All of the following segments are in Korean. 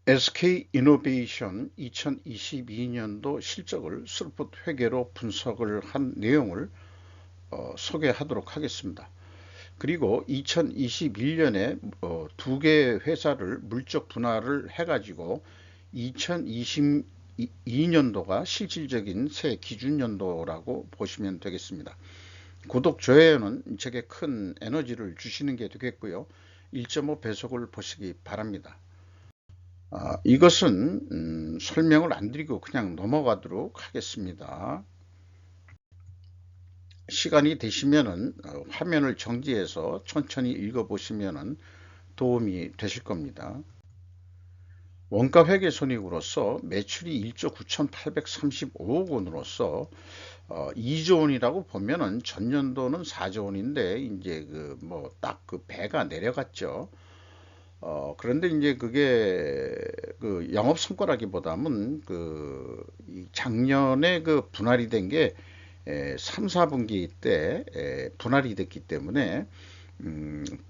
SK이노베이션 2022년도 실적을 스루풋 회계로 분석을 한 내용을 소개하도록 하겠습니다. 그리고 2021년에 두 개의 회사를 물적 분할을 해가지고 2022년도가 실질적인 새 기준연도라고 보시면 되겠습니다. 구독, 좋아요는 제게 큰 에너지를 주시는 게 되겠고요. 1.5배속을 보시기 바랍니다. 이것은 설명을 안 드리고 그냥 넘어가도록 하겠습니다. 시간이 되시면은 화면을 정지해서 천천히 읽어보시면 도움이 되실 겁니다. 원가회계손익으로서 매출이 1조 9,835억 원으로서 2조 원이라고 보면은 전년도는 4조 원인데 이제 딱 그 배가 내려갔죠. 그런데 이제 그게 그 영업 성과라기보다는 작년에 그 분할이 된 게 3, 4분기 때 분할이 됐기 때문에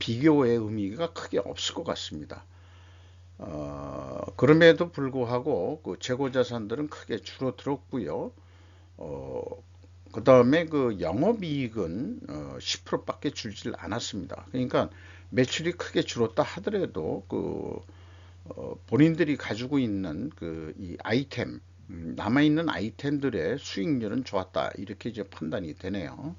비교의 의미가 크게 없을 것 같습니다. 그럼에도 불구하고 그 재고 자산들은 크게 줄어들었고요. 그 다음에 그 영업이익은 10%밖에 줄질 않았습니다. 그러니까 매출이 크게 줄었다 하더라도 본인들이 가지고 있는 이 아이템, 남아있는 아이템들의 수익률은 좋았다, 이렇게 이제 판단이 되네요.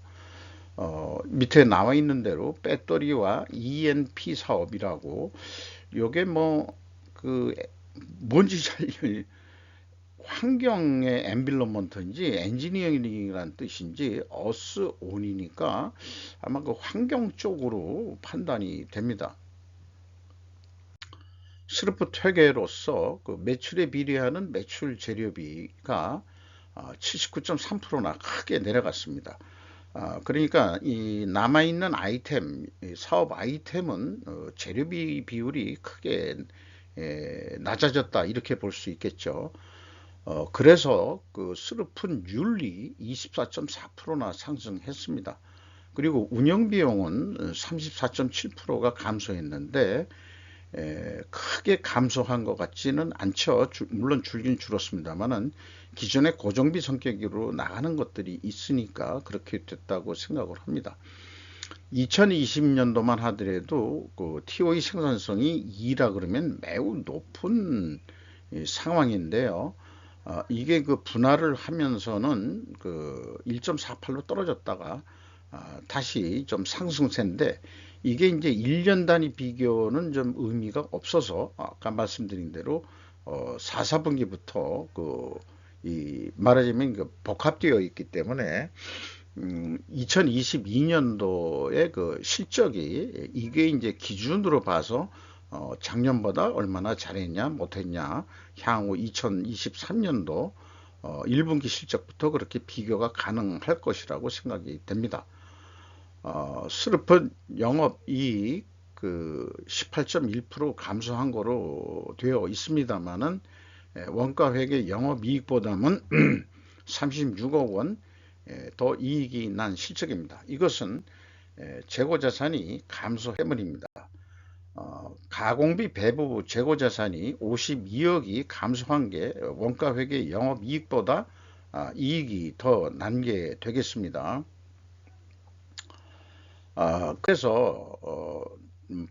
밑에 나와 있는 대로 배터리와 ENP 사업이라고, 요게 뭔지 잘 환경의 엠빌런먼트인지 엔지니어링이라는 뜻인지 어스온이니까 아마 그 환경 쪽으로 판단이 됩니다. 스루풋 회계로서 그 매출에 비례하는 매출 재료비가 79.3%나 크게 내려갔습니다. 그러니까 이 남아있는 아이템, 사업 아이템은 재료비 비율이 크게 낮아졌다, 이렇게 볼 수 있겠죠. 그래서 그 스루풋 율이 24.4%나 상승했습니다. 그리고 운영비용은 34.7%가 감소했는데 크게 감소한 것 같지는 않죠. 물론 줄긴 줄었습니다만은 기존의 고정비 성격으로 나가는 것들이 있으니까 그렇게 됐다고 생각을 합니다. 2020년도만 하더라도 그 TOE 생산성이 2라 그러면 매우 높은 상황인데요. 이게 그 분할을 하면서는 그 1.48로 떨어졌다가 다시 좀 상승세인데, 이게 이제 1년 단위 비교는 좀 의미가 없어서 아까 말씀드린 대로 4, 4분기부터 말하자면 복합되어 있기 때문에 2022년도의 그 실적이 이게 이제 기준으로 봐서 작년보다 얼마나 잘했냐 못했냐, 향후 2023년도 1분기 실적부터 그렇게 비교가 가능할 것이라고 생각이 됩니다. 스루풋 영업이익 18.1% 감소한 거로 되어 있습니다만은 원가회계 영업이익보다는 36억 원 더 이익이 난 실적입니다. 이것은 재고자산이 감소해버립니다. 가공비 배부 재고자산이 52억이 감소한 게 원가회계 영업이익보다 이익이 더 난 게 되겠습니다. 그래서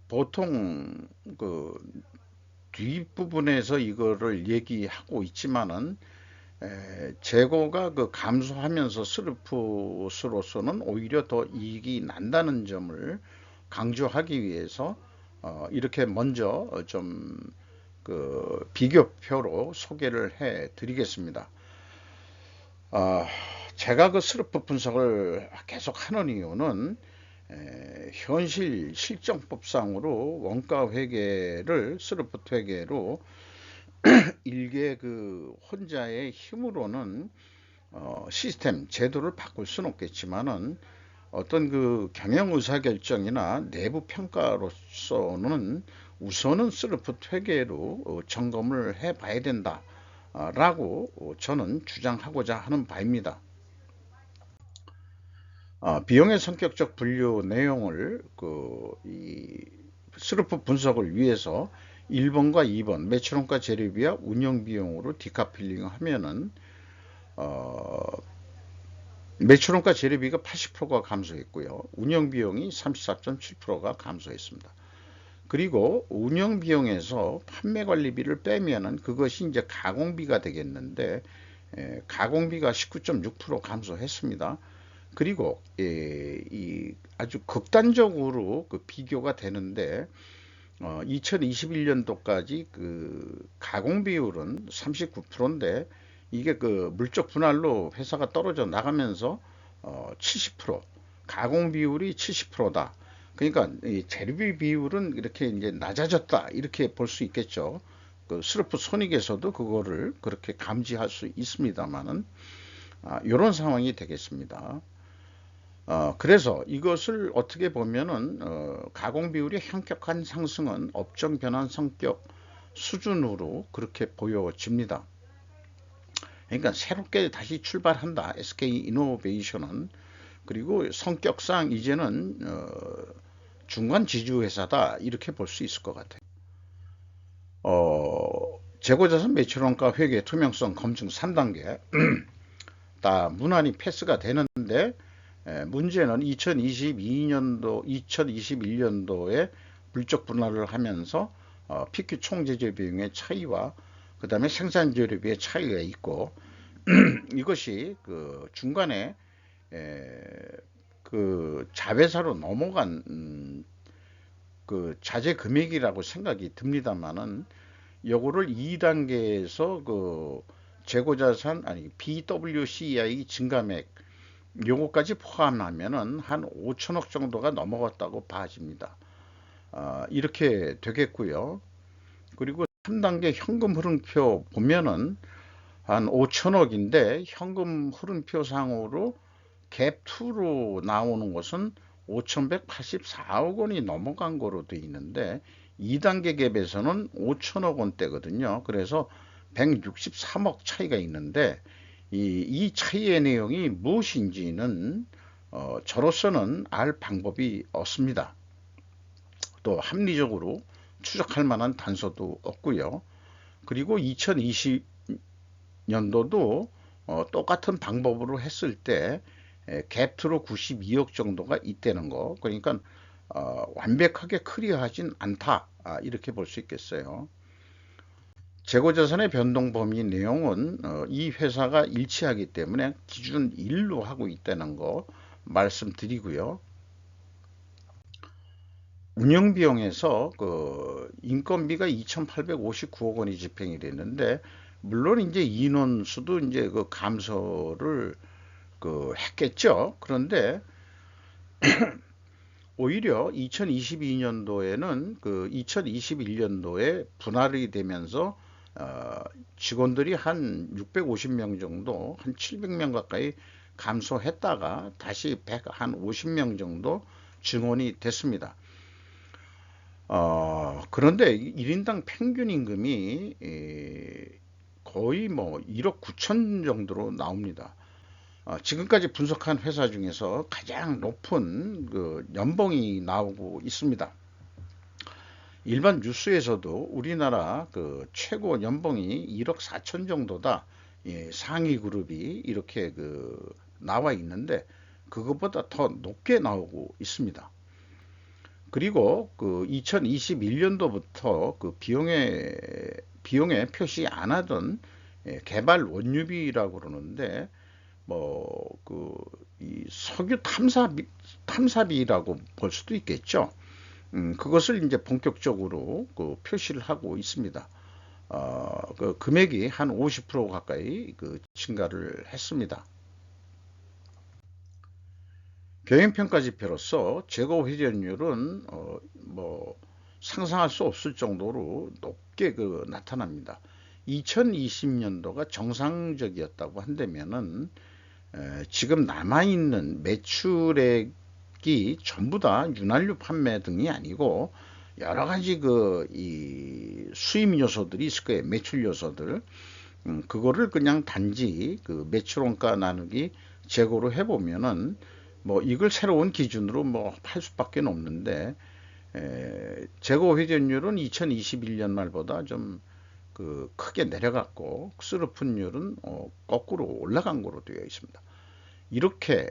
보통 그 뒷부분에서 이거를 얘기하고 있지만은 재고가 그 감소하면서 스루풋으로서는 오히려 더 이익이 난다는 점을 강조하기 위해서 이렇게 먼저 좀 비교표로 소개를 해 드리겠습니다. 제가 그 스루풋 분석을 계속 하는 이유는 현실 실정법상으로 원가 회계를 스루풋 회계로 일개 그 혼자의 힘으로는 시스템 제도를 바꿀 수는 없겠지만은 어떤 그 경영 의사 결정이나 내부 평가로서는 우선은 스루풋 회계로 점검을 해 봐야 된다 라고 저는 주장하고자 하는 바입니다. 비용의 성격적 분류 내용을 이 스루풋 분석을 위해서 1번과 2번 매출원가 재료비와 운영비용으로 디카플링 하면은 매출원가 재료비가 80%가 감소했고요. 운영비용이 34.7%가 감소했습니다. 그리고 운영비용에서 판매관리비를 빼면은 그것이 이제 가공비가 되겠는데, 가공비가 19.6% 감소했습니다. 그리고 이 아주 극단적으로 그 비교가 되는데, 2021년도까지 그 가공 비율은 39%인데 이게 그 물적 분할로 회사가 떨어져 나가면서 70%, 가공 비율이 70%다. 그러니까 이 재료비 비율은 이렇게 이제 낮아졌다 이렇게 볼 수 있겠죠. 그 스르프 손익에서도 그거를 그렇게 감지할 수 있습니다만은 이런 상황이 되겠습니다. 그래서 이것을 어떻게 보면은 가공 비율의 현격한 상승은 업종 변환 성격 수준으로 그렇게 보여집니다. 그러니까 새롭게 다시 출발한다. SK 이노베이션은. 그리고 성격상 이제는 중간 지주 회사다 이렇게 볼 수 있을 것 같아요. 재고자산 매출원가 회계 투명성 검증 3단계 다 무난히 패스가 되는데, 문제는 2022년도, 2021년도에 물적 분할을 하면서 PQ 총재료 비용의 차이와 그 다음에 생산 재료비의 차이가 있고, 이것이 그 중간에 그 자회사로 넘어간 그 자재 금액이라고 생각이 듭니다만은, 요거를 2단계에서 그 재고자산 아니 BWCI 증가액 요거까지 포함하면은 한 5천억 정도가 넘어갔다고 봐집니다. 이렇게 되겠고요. 그리고 3단계 현금 흐름표 보면은 한 5천억인데 현금 흐름표 상으로 갭2로 나오는 것은 5,184억 원이 넘어간 거로 되어 있는데 2단계 갭에서는 5천억 원대거든요. 그래서 163억 차이가 있는데 이 차이의 내용이 무엇인지는 저로서는 알 방법이 없습니다. 또 합리적으로 추적할 만한 단서도 없고요. 그리고 2020년도도 똑같은 방법으로 했을 때 갭투로 92억 정도가 있다는 거. 그러니까 완벽하게 클리어하진 않다. 이렇게 볼 수 있겠어요. 재고자산의 변동 범위 내용은 이 회사가 일치하기 때문에 기준 1로 하고 있다는 거 말씀드리고요. 운영비용에서 그 인건비가 2,859억 원이 집행이 됐는데, 물론 이제 인원수도 이제 그 감소를 그 했겠죠. 그런데 오히려 2022년도에는 그 2021년도에 분할이 되면서 직원들이 한 650명 정도, 한 700명 가까이 감소했다가 다시 150명 정도 증원이 됐습니다. 그런데 1인당 평균 임금이 거의 뭐 1억 9천 정도로 나옵니다. 지금까지 분석한 회사 중에서 가장 높은 그 연봉이 나오고 있습니다. 일반 뉴스에서도 우리나라 그 최고 연봉이 1억 4천 정도다. 상위 그룹이 이렇게 그 나와 있는데 그것보다 더 높게 나오고 있습니다. 그리고 그 2021년도부터 그 비용에 표시 안 하던 개발 원유비라고 그러는데 뭐 그 이 석유 탐사비라고 볼 수도 있겠죠. 그것을 이제 본격적으로 그 표시를 하고 있습니다. 그 금액이 한 50% 가까이 그 증가를 했습니다. 경영평가 지표로서 재고 회전율은 뭐 상상할 수 없을 정도로 높게 그 나타납니다. 2020년도가 정상적이었다고 한다면은 지금 남아있는 매출액이 전부 다 윤활유 판매 등이 아니고 여러 가지 그 이 수입 요소들이 있을 거예요. 매출 요소들. 그거를 그냥 단지 그 매출원가 나누기 재고로 해보면은 뭐 이걸 새로운 기준으로 뭐 할 수밖에 없는데 재고 회전율은 2021년 말보다 좀 그 크게 내려갔고 수르푼율은 거꾸로 올라간 거로 되어 있습니다. 이렇게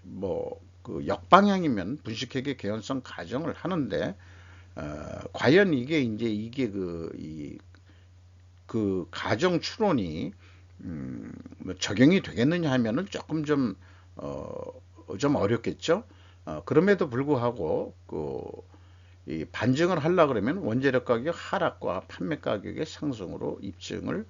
뭐그 역방향이면 분식회계 개연성 가정을 하는데 과연 이게 그 가정 추론이 뭐 적용이 되겠느냐 하면은 조금 좀 어렵겠죠. 그럼에도 불구하고 이 반증을 하려 그러면 원재료 가격 하락과 판매 가격의 상승으로 입증을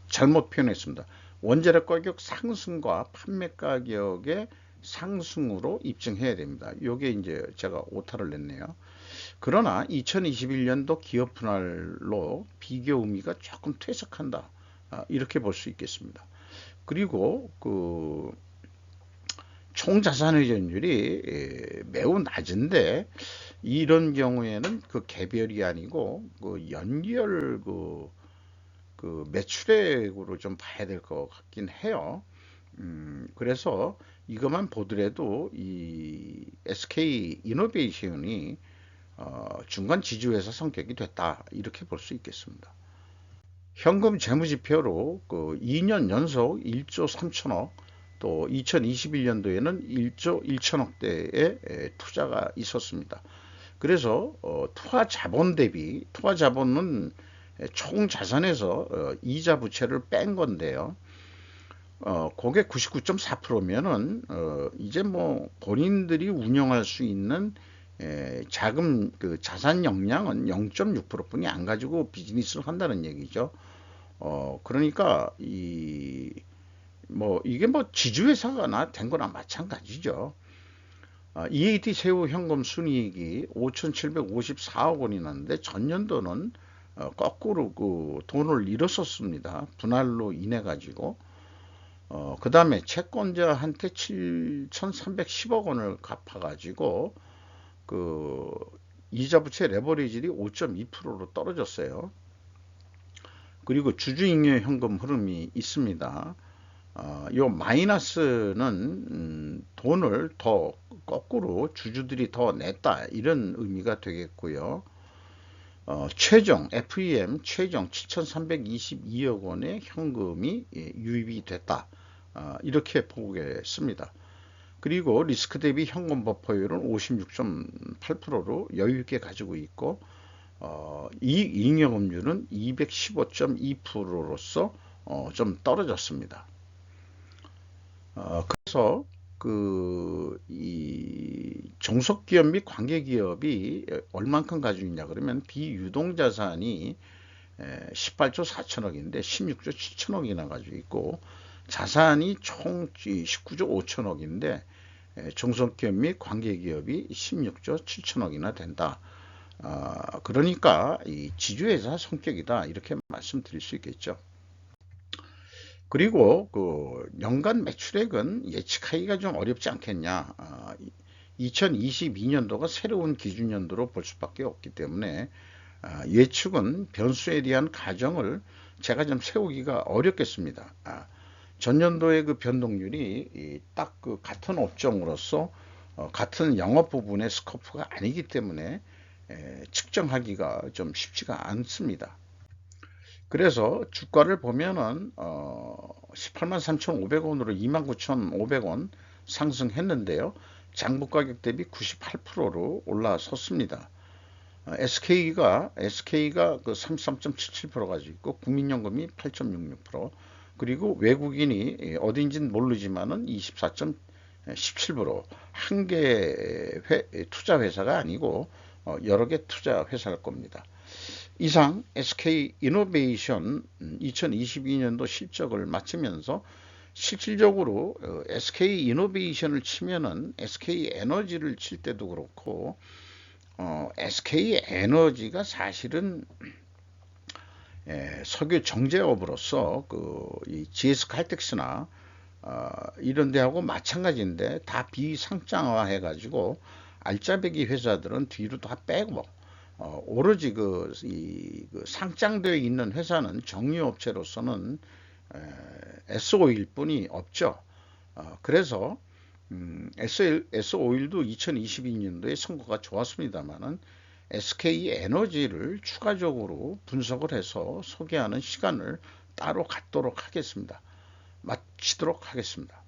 잘못 표현했습니다. 원재료 가격 상승과 판매 가격의 상승으로 입증해야 됩니다. 요게 이제 제가 오타를 냈네요. 그러나 2021년도 기업 분할로 비교 의미가 조금 퇴색한다. 이렇게 볼 수 있겠습니다. 그리고 총 자산 회전율이 매우 낮은데 이런 경우에는 개별이 아니고 연결 매출액으로 좀 봐야 될 것 같긴 해요. 그래서 이것만 보더라도 이 SK 이노베이션이 중간 지주회사 성격이 됐다 이렇게 볼 수 있겠습니다. 현금 재무지표로 2년 연속 1조 3천억 또 2021년도에는 1조 1천억대의 투자가 있었습니다. 그래서 투하 자본은 총 자산에서 이자 부채를 뺀 건데요. 그게 99.4%면은 이제 뭐 본인들이 운영할 수 있는 자금 자산 역량은 0.6%뿐이 안 가지고 비즈니스를 한다는 얘기죠. 그러니까 이게 뭐 지주회사가 된 거나 마찬가지죠. EAT 새우 현금 순이익이 5,754억 원이 났는데 전년도는 거꾸로 돈을 잃었었습니다. 분할로 인해 가지고. 그 다음에 채권자한테 7,310억 원을 갚아가지고 이자 부채 레버리지율이 5.2%로 떨어졌어요. 그리고 주주잉여 현금 흐름이 있습니다. 요 마이너스는 돈을 더 거꾸로 주주들이 더 냈다 이런 의미가 되겠고요. 최종 FEM 최종 7,322억 원의 현금이 유입이 됐다. 이렇게 보겠습니다. 그리고 리스크 대비 현금 버퍼율은 56.8%로 여유 있게 가지고 있고 이익 잉여금률은 215.2%로서 좀 떨어졌습니다. 그래서 이 종속기업 및 관계기업이 얼만큼 가지고 있냐 그러면 비유동자산이 18조 4천억인데 16조 7천억이나 가지고 있고 자산이 총 19조 5천억인데 종속기업 및 관계기업이 16조 7천억이나 된다. 그러니까 이 지주회사 성격이다 이렇게 말씀드릴 수 있겠죠. 그리고 연간 매출액은 예측하기가 좀 어렵지 않겠냐. 2022년도가 새로운 기준연도로 볼 수밖에 없기 때문에 예측은 변수에 대한 가정을 제가 좀 세우기가 어렵겠습니다. 전년도의 변동률이 딱 같은 업종으로서 같은 영업 부분의 스코프가 아니기 때문에 측정하기가 좀 쉽지가 않습니다. 그래서 주가를 보면은 183,500원으로 29,500원 상승했는데요. 장부 가격 대비 98%로 올라섰습니다. SK가 33.77% 가지고 있고 국민연금이 8.66% 그리고 외국인이 어딘지는 모르지만은 24.17% 한 개 투자 회사가 아니고 여러 개 투자 회사일 겁니다. 이상 SK 이노베이션 2022년도 실적을 마치면서 실질적으로 SK 이노베이션을 치면은 SK 에너지를 칠 때도 그렇고 SK 에너지가 사실은 석유 정제업으로서 이 GS 칼텍스나 이런 데하고 마찬가지인데 다 비상장화 해가지고 알짜배기 회사들은 뒤로 다 빼고 오로지 상장되어 있는 회사는 정유업체로서는 SO일 뿐이 없죠. 그래서 S-오일도 2022년도에 성과가 좋았습니다만은 SK 에너지를 추가적으로 분석을 해서 소개하는 시간을 따로 갖도록 하겠습니다. 마치도록 하겠습니다.